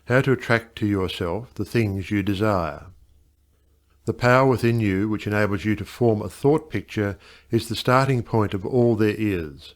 how to attract to yourself the things you desire. The power within you which enables you to form a thought picture is the starting point of all there is.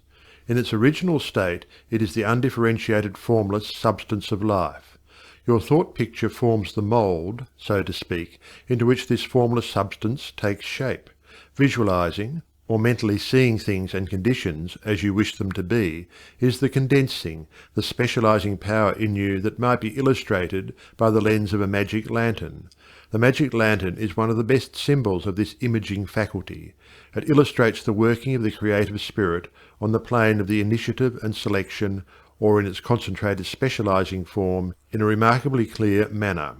In its original state it is the undifferentiated formless substance of life. Your thought picture forms the mould, so to speak, into which this formless substance takes shape. Visualizing, or mentally seeing things and conditions as you wish them to be, is the condensing, the specializing power in you that might be illustrated by the lens of a magic lantern. The magic lantern is one of the best symbols of this imaging faculty. It illustrates the working of the creative spirit on the plane of the initiative and selection, or in its concentrated specializing form, in a remarkably clear manner.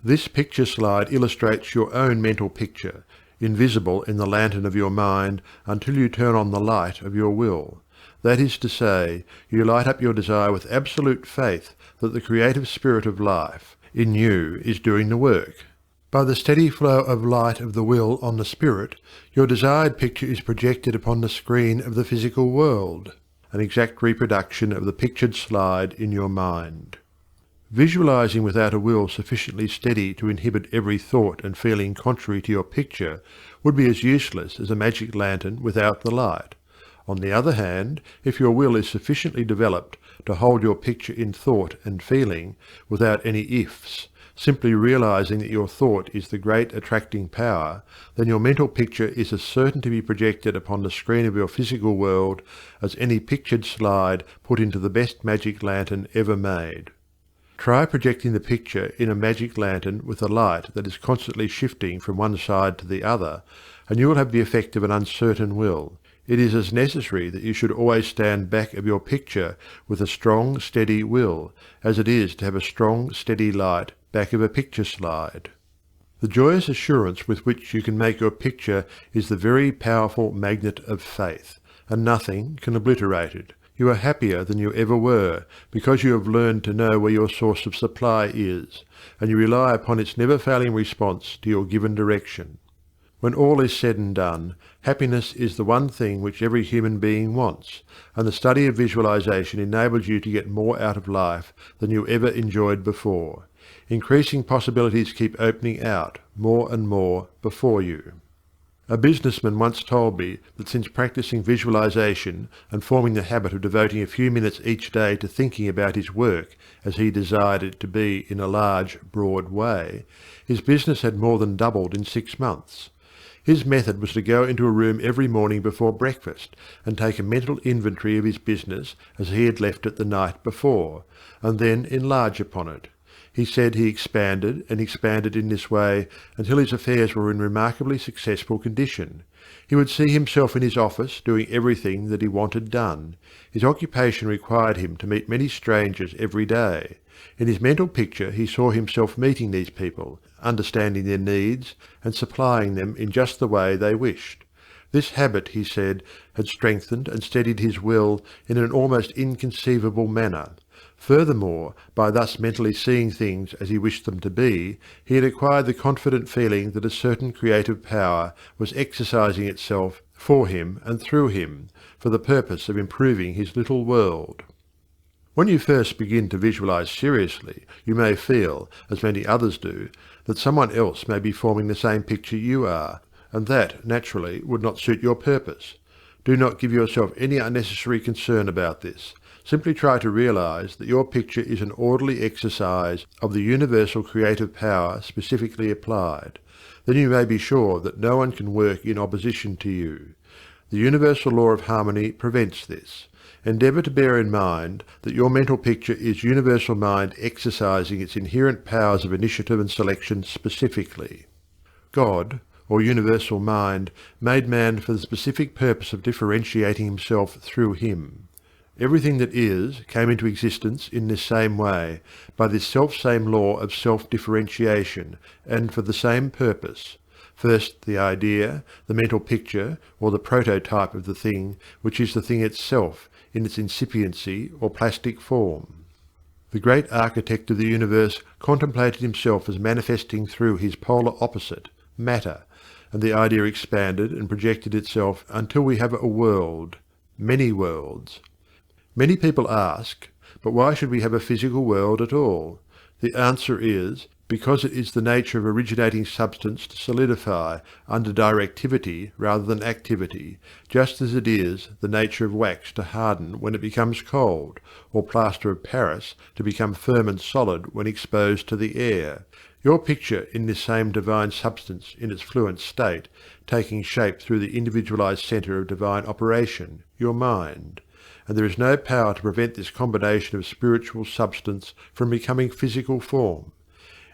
This picture slide illustrates your own mental picture, invisible in the lantern of your mind until you turn on the light of your will. That is to say, you light up your desire with absolute faith that the creative spirit of life in you is doing the work. By the steady flow of light of the will on the spirit, your desired picture is projected upon the screen of the physical world, an exact reproduction of the pictured slide in your mind. Visualizing without a will sufficiently steady to inhibit every thought and feeling contrary to your picture would be as useless as a magic lantern without the light. On the other hand, if your will is sufficiently developed to hold your picture in thought and feeling, without any ifs, simply realizing that your thought is the great attracting power, then your mental picture is as certain to be projected upon the screen of your physical world as any pictured slide put into the best magic lantern ever made. Try projecting the picture in a magic lantern with a light that is constantly shifting from one side to the other, and you will have the effect of an uncertain will. It is as necessary that you should always stand back of your picture with a strong, steady will, as it is to have a strong, steady light back of a picture slide. The joyous assurance with which you can make your picture is the very powerful magnet of faith, and nothing can obliterate it. You are happier than you ever were, because you have learned to know where your source of supply is, and you rely upon its never-failing response to your given direction. When all is said and done, happiness is the one thing which every human being wants, and the study of visualization enables you to get more out of life than you ever enjoyed before. Increasing possibilities keep opening out, more and more, before you. A businessman once told me that since practicing visualization and forming the habit of devoting a few minutes each day to thinking about his work as he desired it to be in a large, broad way, his business had more than doubled in 6 months. His method was to go into a room every morning before breakfast and take a mental inventory of his business as he had left it the night before, and then enlarge upon it. He said he expanded and expanded in this way until his affairs were in remarkably successful condition. He would see himself in his office doing everything that he wanted done. His occupation required him to meet many strangers every day. In his mental picture he saw himself meeting these people, understanding their needs, and supplying them in just the way they wished. This habit, he said, had strengthened and steadied his will in an almost inconceivable manner. Furthermore, by thus mentally seeing things as he wished them to be, he had acquired the confident feeling that a certain creative power was exercising itself for him and through him, for the purpose of improving his little world. When you first begin to visualize seriously, you may feel, as many others do, that someone else may be forming the same picture you are, and that, naturally, would not suit your purpose. Do not give yourself any unnecessary concern about this. Simply try to realize that your picture is an orderly exercise of the universal creative power specifically applied. Then you may be sure that no one can work in opposition to you. The universal law of harmony prevents this. Endeavour to bear in mind that your mental picture is universal mind exercising its inherent powers of initiative and selection specifically. God, or universal mind, made man for the specific purpose of differentiating himself through him. Everything that is came into existence in this same way, by this self-same law of self-differentiation, and for the same purpose. First the idea, the mental picture, or the prototype of the thing, which is the thing itself, in its incipiency or plastic form. The great architect of the universe contemplated himself as manifesting through his polar opposite, matter, and the idea expanded and projected itself until we have a world, many worlds. Many people ask, but why should we have a physical world at all? The answer is, because it is the nature of originating substance to solidify under directivity rather than activity, just as it is the nature of wax to harden when it becomes cold, or plaster of Paris to become firm and solid when exposed to the air. Your picture in this same divine substance in its fluent state, taking shape through the individualized centre of divine operation, your mind. And there is no power to prevent this combination of spiritual substance from becoming physical form.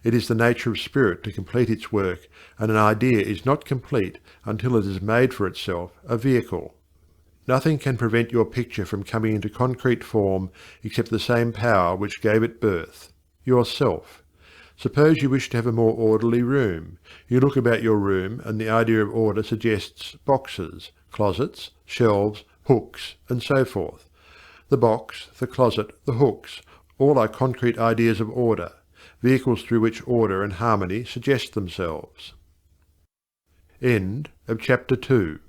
It is the nature of spirit to complete its work, and an idea is not complete until it has made for itself a vehicle. Nothing can prevent your picture from coming into concrete form except the same power which gave it birth, yourself. Suppose you wish to have a more orderly room. You look about your room, and the idea of order suggests boxes, closets, shelves, hooks, and so forth. The box, the closet, the hooks, all are concrete ideas of order, vehicles through which order and harmony suggest themselves. End of chapter 2.